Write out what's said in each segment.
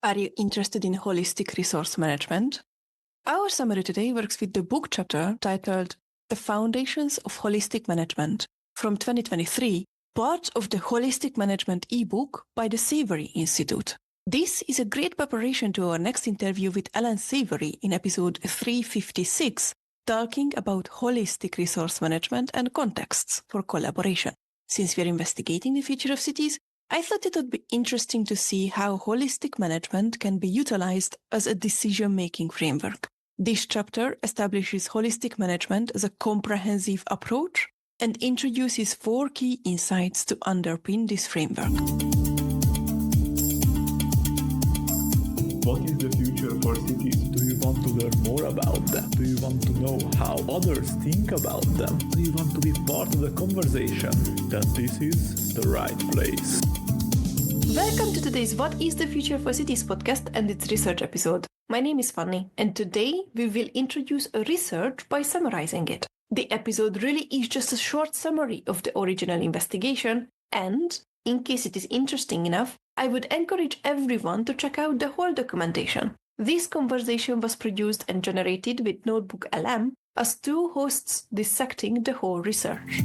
Are you interested in holistic resource management? Our summary today works with the book chapter titled The Foundations of Holistic Management from 2023, part of the Holistic Management ebook by the Savory Institute. This is a great preparation to our next interview with Alan Savory in episode 356, talking about holistic resource management and contexts for collaboration. Since we are investigating the future of cities, I thought it would be interesting to see how holistic management can be utilized as a decision-making framework. This chapter establishes holistic management as a comprehensive approach and introduces 4 key insights to underpin this framework. What is the future for cities? Do you want to learn more about them? Do you want to know how others think about them? Do you want to be part of the conversation? Then this is the right place. Welcome to today's What is the Future for Cities podcast and its research episode. My name is Fanny, and today we will introduce a research by summarizing it. The episode really is just a short summary of the original investigation, and, in case it is interesting enough, I would encourage everyone to check out the whole documentation. This conversation was produced and generated with Notebook LM as 2 hosts dissecting the whole research.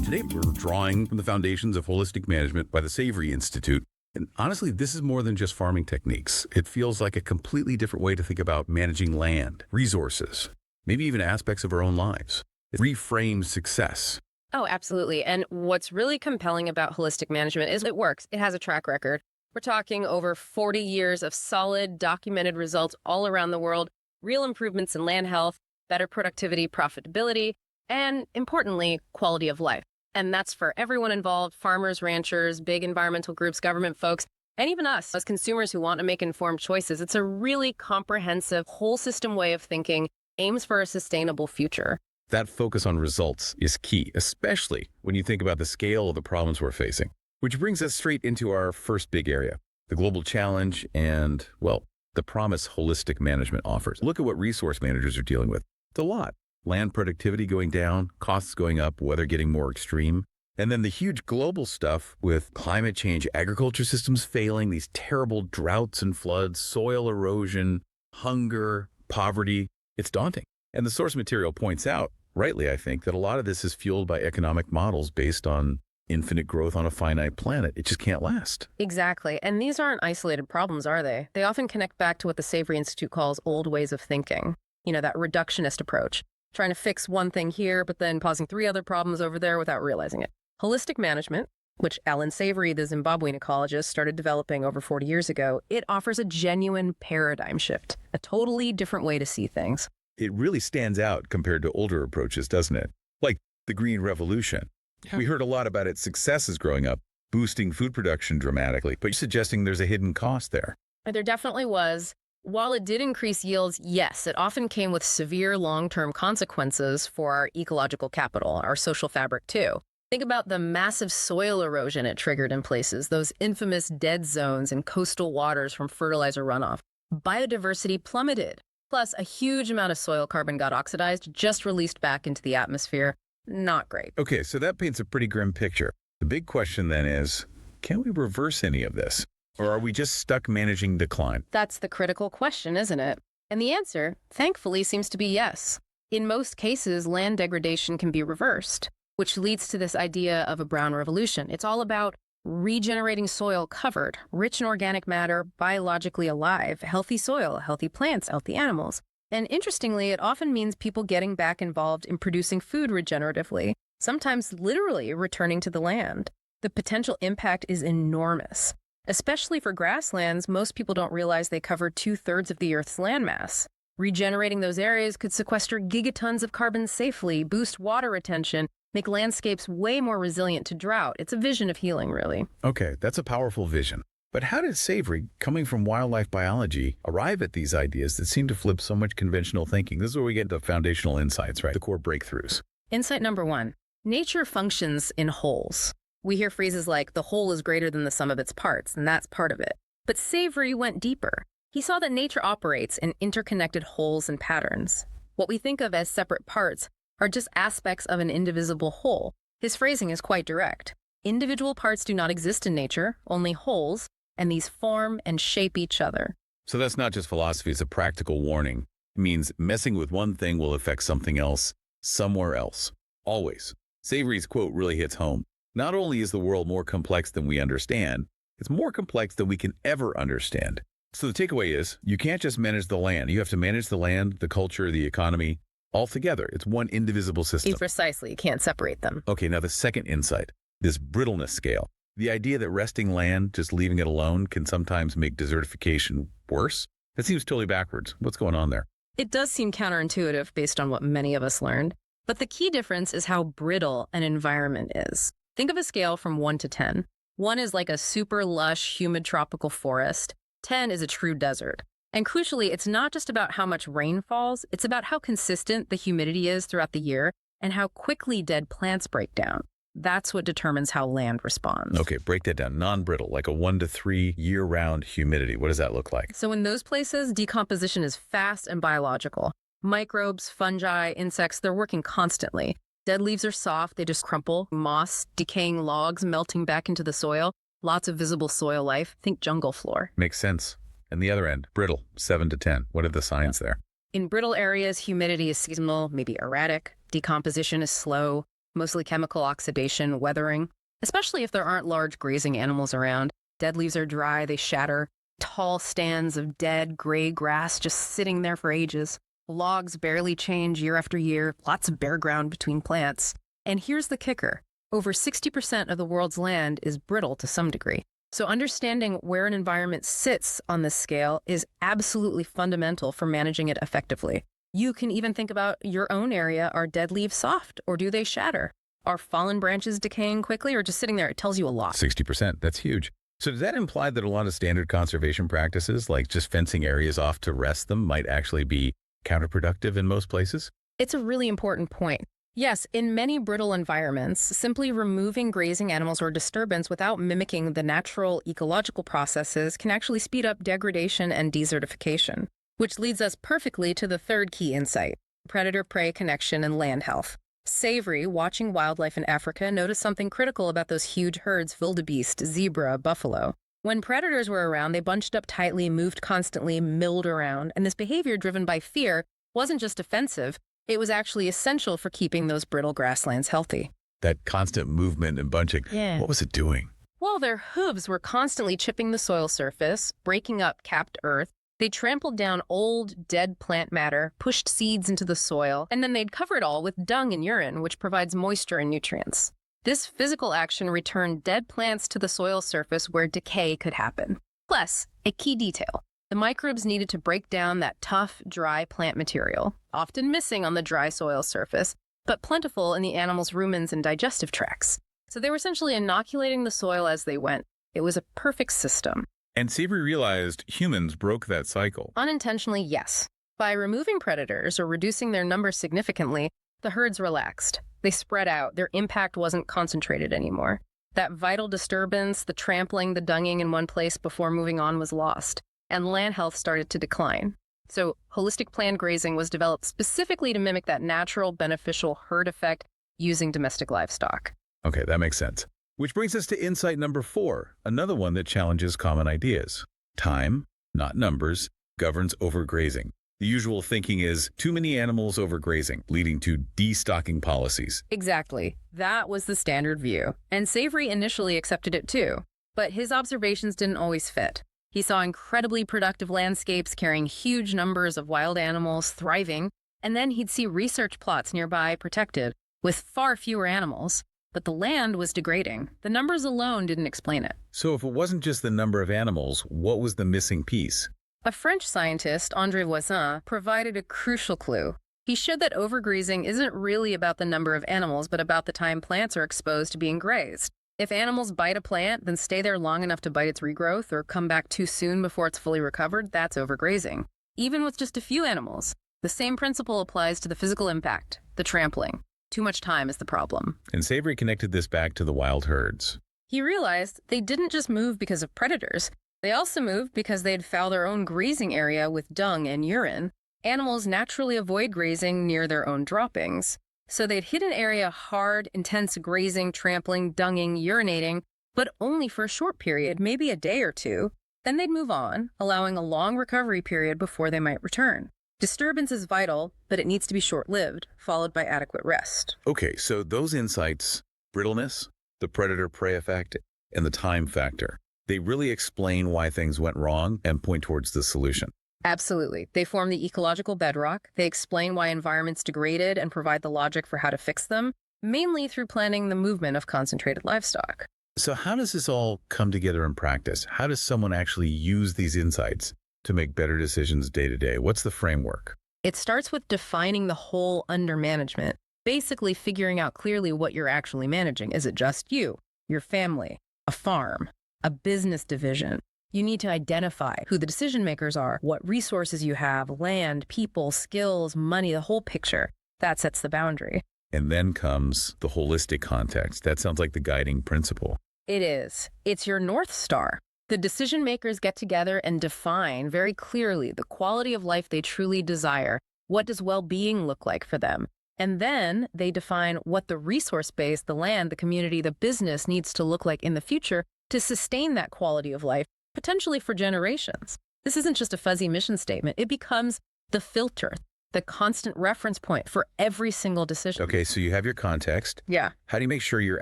Today, we're drawing from the foundations of holistic management by the Savory Institute. And honestly, this is more than just farming techniques. It feels like a completely different way to think about managing land, resources, maybe even aspects of our own lives. It reframes success. Oh, absolutely. And what's really compelling about holistic management is it works. It has a track record. We're talking over 40 years of solid, documented results all around the world, real improvements in land health, better productivity, profitability, and importantly, quality of life. And that's for everyone involved, farmers, ranchers, big environmental groups, government folks, and even us as consumers who want to make informed choices. It's a really comprehensive, whole system way of thinking, aims for a sustainable future. That focus on results is key, especially when you think about the scale of the problems we're facing. Which brings us straight into our first big area, the global challenge and, well, the promise holistic management offers. Look at what resource managers are dealing with. It's a lot. Land productivity going down, costs going up, weather getting more extreme. And then the huge global stuff with climate change, agriculture systems failing, these terrible droughts and floods, soil erosion, hunger, poverty. It's daunting. And the source material points out, rightly I think, that a lot of this is fueled by economic models based on infinite growth on a finite planet. It just can't last. Exactly. And these aren't isolated problems, are they? They often connect back to what the Savory Institute calls old ways of thinking. You know, that reductionist approach. Trying to fix one thing here, but then causing 3 other problems over there without realizing it. Holistic management, which Alan Savory, the Zimbabwean ecologist, started developing over 40 years ago, it offers a genuine paradigm shift, a totally different way to see things. It really stands out compared to older approaches, doesn't it? Like the Green Revolution. Yeah. We heard a lot about its successes growing up, boosting food production dramatically, but you're suggesting there's a hidden cost there. There definitely was. While it did increase yields, yes, it often came with severe long-term consequences for our ecological capital, our social fabric too. Think about the massive soil erosion it triggered in places, those infamous dead zones in coastal waters from fertilizer runoff. Biodiversity plummeted. Plus, a huge amount of soil carbon got oxidized, just released back into the atmosphere. Not great. Okay, so that paints a pretty grim picture. The big question then is, can we reverse any of this? Or are we just stuck managing decline? That's the critical question, isn't it? And the answer, thankfully, seems to be yes. In most cases, land degradation can be reversed, which leads to this idea of a brown revolution. It's all about regenerating soil covered, rich in organic matter, biologically alive, healthy soil, healthy plants, healthy animals. And interestingly, it often means people getting back involved in producing food regeneratively, sometimes literally returning to the land. The potential impact is enormous. Especially for grasslands, most people don't realize they cover 2/3 of the Earth's landmass. Regenerating those areas could sequester gigatons of carbon safely, boost water retention, make landscapes way more resilient to drought. It's a vision of healing, really. Okay, that's a powerful vision. But how did Savory, coming from wildlife biology, arrive at these ideas that seem to flip so much conventional thinking? This is where we get the foundational insights, right? The core breakthroughs. Insight number 1, nature functions in wholes. We hear phrases like, the whole is greater than the sum of its parts, and that's part of it. But Savory went deeper. He saw that nature operates in interconnected wholes and patterns. What we think of as separate parts are just aspects of an indivisible whole. His phrasing is quite direct. Individual parts do not exist in nature, only wholes, and these form and shape each other. So that's not just philosophy, it's a practical warning. It means messing with one thing will affect something else, somewhere else. Always. Savory's quote really hits home. Not only is the world more complex than we understand, it's more complex than we can ever understand. So the takeaway is, you can't just manage the land. You have to manage the land, the culture, the economy, all together. It's one indivisible system. Precisely. You can't separate them. Okay, now the second insight, this brittleness scale. The idea that resting land, just leaving it alone, can sometimes make desertification worse. That seems totally backwards. What's going on there? It does seem counterintuitive based on what many of us learned, but the key difference is how brittle an environment is. Think of a scale from 1 to 10. 1 is like a super lush, humid tropical forest. 10 is a true desert. And crucially, it's not just about how much rain falls, it's about how consistent the humidity is throughout the year and how quickly dead plants break down. That's what determines how land responds. Okay, break that down. Non-brittle, like a 1 to 3 year-round humidity. What does that look like? So in those places, decomposition is fast and biological. Microbes, fungi, insects, they're working constantly. Dead leaves are soft, they just crumple. Moss, decaying logs melting back into the soil. Lots of visible soil life. Think jungle floor. Makes sense. And the other end, brittle, 7 to 10. What are the signs there? In brittle areas, humidity is seasonal, maybe erratic. Decomposition is slow, mostly chemical oxidation, weathering. Especially if there aren't large grazing animals around. Dead leaves are dry, they shatter. Tall stands of dead, gray grass just sitting there for ages. Logs barely change year after year, lots of bare ground between plants. And here's the kicker. Over 60% of the world's land is brittle to some degree. So understanding where an environment sits on this scale is absolutely fundamental for managing it effectively. You can even think about your own area. Are dead leaves soft, or do they shatter? Are fallen branches decaying quickly, or just sitting there? It tells you a lot. 60%, that's huge. So does that imply that a lot of standard conservation practices, like just fencing areas off to rest them, might actually be counterproductive in most places? It's a really important point. Yes, in many brittle environments, simply removing grazing animals or disturbance without mimicking the natural ecological processes can actually speed up degradation and desertification, which leads us perfectly to the third key insight, predator-prey connection and land health. Savory, watching wildlife in Africa, noticed something critical about those huge herds, wildebeest, zebra, buffalo. When predators were around, they bunched up tightly, moved constantly, milled around, and this behavior driven by fear wasn't just offensive, it was actually essential for keeping those brittle grasslands healthy. That constant movement and bunching, what was it doing? Well, their hooves were constantly chipping the soil surface, breaking up capped earth. They trampled down old, dead plant matter, pushed seeds into the soil, and then they'd cover it all with dung and urine, which provides moisture and nutrients. This physical action returned dead plants to the soil surface where decay could happen. Plus, a key detail. The microbes needed to break down that tough, dry plant material, often missing on the dry soil surface, but plentiful in the animals' rumens and digestive tracts. So they were essentially inoculating the soil as they went. It was a perfect system. And Savory realized humans broke that cycle. Unintentionally, yes. By removing predators or reducing their numbers significantly, the herds relaxed. They spread out. Their impact wasn't concentrated anymore. That vital disturbance, the trampling, the dunging in one place before moving on was lost, and land health started to decline. So holistic planned grazing was developed specifically to mimic that natural, beneficial herd effect using domestic livestock. Okay, that makes sense. Which brings us to insight number 4, another one that challenges common ideas. Time, not numbers, governs overgrazing. The usual thinking is too many animals overgrazing, leading to destocking policies. Exactly. That was the standard view. And Savory initially accepted it too. But his observations didn't always fit. He saw incredibly productive landscapes carrying huge numbers of wild animals thriving, and then he'd see research plots nearby protected with far fewer animals. But the land was degrading. The numbers alone didn't explain it. So if it wasn't just the number of animals, what was the missing piece? A French scientist, André Voisin, provided a crucial clue. He showed that overgrazing isn't really about the number of animals, but about the time plants are exposed to being grazed. If animals bite a plant, then stay there long enough to bite its regrowth or come back too soon before it's fully recovered, that's overgrazing. Even with just a few animals, the same principle applies to the physical impact, the trampling. Too much time is the problem. And Savory connected this back to the wild herds. He realized they didn't just move because of predators. They also moved because they'd foul their own grazing area with dung and urine. Animals naturally avoid grazing near their own droppings. So they'd hit an area hard, intense grazing, trampling, dunging, urinating, but only for a short period, maybe a day or two. Then they'd move on, allowing a long recovery period before they might return. Disturbance is vital, but it needs to be short-lived, followed by adequate rest. Okay, so those insights, brittleness, the predator-prey effect, and the time factor, they really explain why things went wrong and point towards the solution. Absolutely. They form the ecological bedrock. They explain why environments degraded and provide the logic for how to fix them, mainly through planning the movement of concentrated livestock. So how does this all come together in practice? How does someone actually use these insights to make better decisions day to day? What's the framework? It starts with defining the whole under management, basically figuring out clearly what you're actually managing. Is it just you, your family, a farm, a business division? You need to identify who the decision makers are, what resources you have, land, people, skills, money, the whole picture. That sets the boundary. And then comes the holistic context. That sounds like the guiding principle. It is. It's your North Star. The decision makers get together and define very clearly the quality of life they truly desire. What does well-being look like for them? And then they define what the resource base, the land, the community, the business needs to look like in the future to sustain that quality of life, potentially for generations. This isn't just a fuzzy mission statement. It becomes the filter, the constant reference point for every single decision. Okay, so you have your context. Yeah. How do you make sure your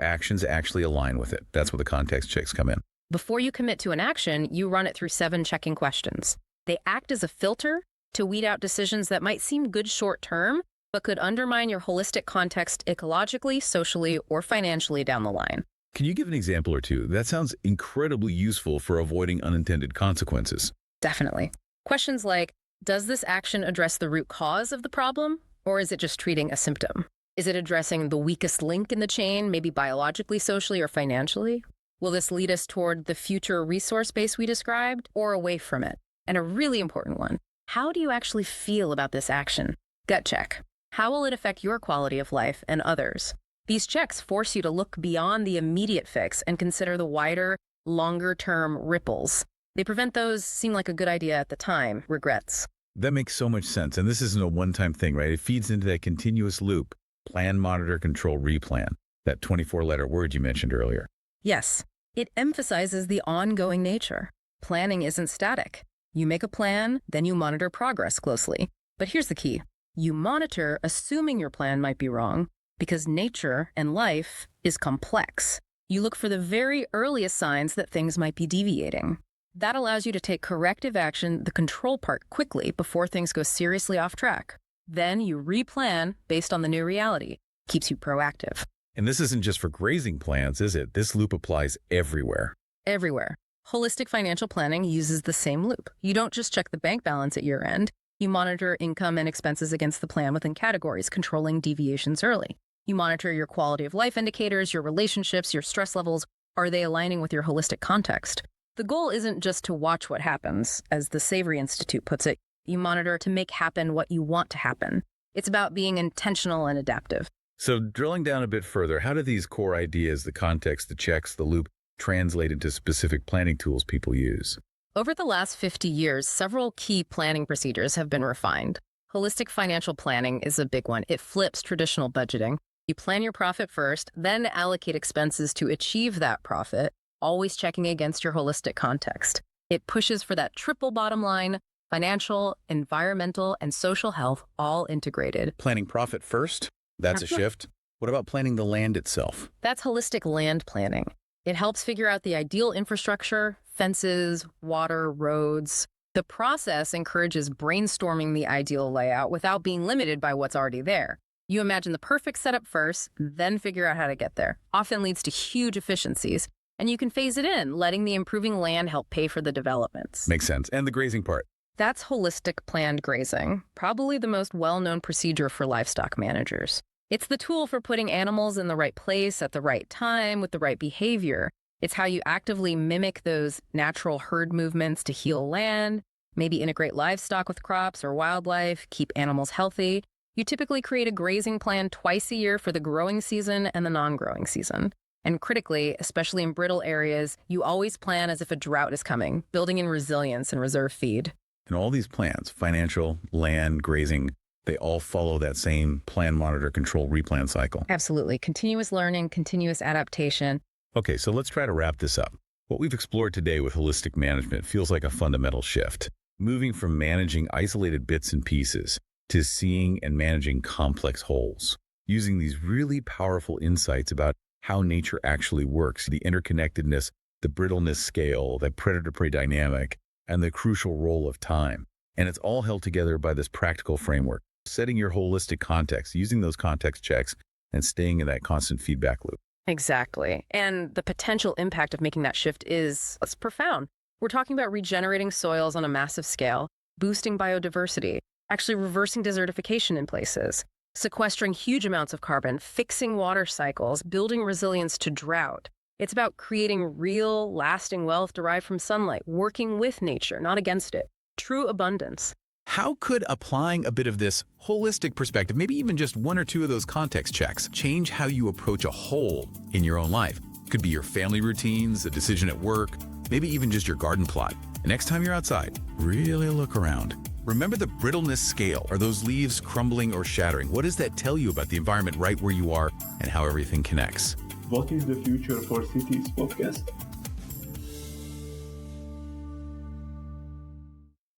actions actually align with it? That's where the context checks come in. Before you commit to an action, you run it through 7 checking questions. They act as a filter to weed out decisions that might seem good short-term, but could undermine your holistic context ecologically, socially, or financially down the line. Can you give an example or two? That sounds incredibly useful for avoiding unintended consequences. Definitely. Questions like, does this action address the root cause of the problem, or is it just treating a symptom? Is it addressing the weakest link in the chain, maybe biologically, socially, or financially? Will this lead us toward the future resource base we described, or away from it? And a really important one, how do you actually feel about this action? Gut check. How will it affect your quality of life and others? These checks force you to look beyond the immediate fix and consider the wider, longer-term ripples. They prevent those seem like a good idea at the time, regrets. That makes so much sense. And this isn't a one-time thing, right? It feeds into that continuous loop. Plan, monitor, control, replan. That 24-letter word you mentioned earlier. Yes, it emphasizes the ongoing nature. Planning isn't static. You make a plan, then you monitor progress closely. But here's the key. You monitor assuming your plan might be wrong, because nature and life is complex. You look for the very earliest signs that things might be deviating. That allows you to take corrective action, the control part, quickly before things go seriously off track. Then you replan based on the new reality. Keeps you proactive. And this isn't just for grazing plans, is it? This loop applies everywhere. Everywhere. Holistic financial planning uses the same loop. You don't just check the bank balance at year end. You monitor income and expenses against the plan within categories, controlling deviations early. You monitor your quality of life indicators, your relationships, your stress levels. Are they aligning with your holistic context? The goal isn't just to watch what happens, as the Savory Institute puts it. You monitor to make happen what you want to happen. It's about being intentional and adaptive. So drilling down a bit further, how do these core ideas, the context, the checks, the loop, translate into specific planning tools people use? Over the last 50 years, several key planning procedures have been refined. Holistic financial planning is a big one. It flips traditional budgeting. You plan your profit first, then allocate expenses to achieve that profit, always checking against your holistic context. It pushes for that triple bottom line, financial, environmental, and social health all integrated. Planning profit first? That's a shift. What about planning the land itself? That's holistic land planning. It helps figure out the ideal infrastructure, fences, water, roads. The process encourages brainstorming the ideal layout without being limited by what's already there. You imagine the perfect setup first, then figure out how to get there. Often leads to huge efficiencies. And you can phase it in, letting the improving land help pay for the developments. Makes sense. And the grazing part? That's holistic planned grazing, probably the most well-known procedure for livestock managers. It's the tool for putting animals in the right place at the right time with the right behavior. It's how you actively mimic those natural herd movements to heal land, maybe integrate livestock with crops or wildlife, keep animals healthy. You typically create a grazing plan twice a year for the growing season and the non-growing season. And critically, especially in brittle areas, you always plan as if a drought is coming, building in resilience and reserve feed. And all these plans, financial, land, grazing, They all follow that same plan, monitor, control, replan cycle. Absolutely. Continuous learning, continuous adaptation. Okay, so let's try to wrap this up. What we've explored today with holistic management feels like a fundamental shift, moving from managing isolated bits and pieces to seeing and managing complex wholes, using these really powerful insights about how nature actually works, the interconnectedness, the brittleness scale, the predator-prey dynamic, and the crucial role of time. And it's all held together by this practical framework, setting your holistic context, using those context checks, and staying in that constant feedback loop. Exactly. And the potential impact of making that shift is profound. We're talking about regenerating soils on a massive scale, boosting biodiversity, actually reversing desertification in places, sequestering huge amounts of carbon, fixing water cycles, building resilience to drought. It's about creating real, lasting wealth derived from sunlight, working with nature, not against it. True abundance. How could applying a bit of this holistic perspective, maybe even just one or two of those context checks, change how you approach a whole in your own life? Could be your family routines, a decision at work, maybe even just your garden plot. And next time you're outside, really look around. Remember the brittleness scale. Are those leaves crumbling or shattering? What does that tell you about the environment right where you are and how everything connects? What is the Future for Cities podcast?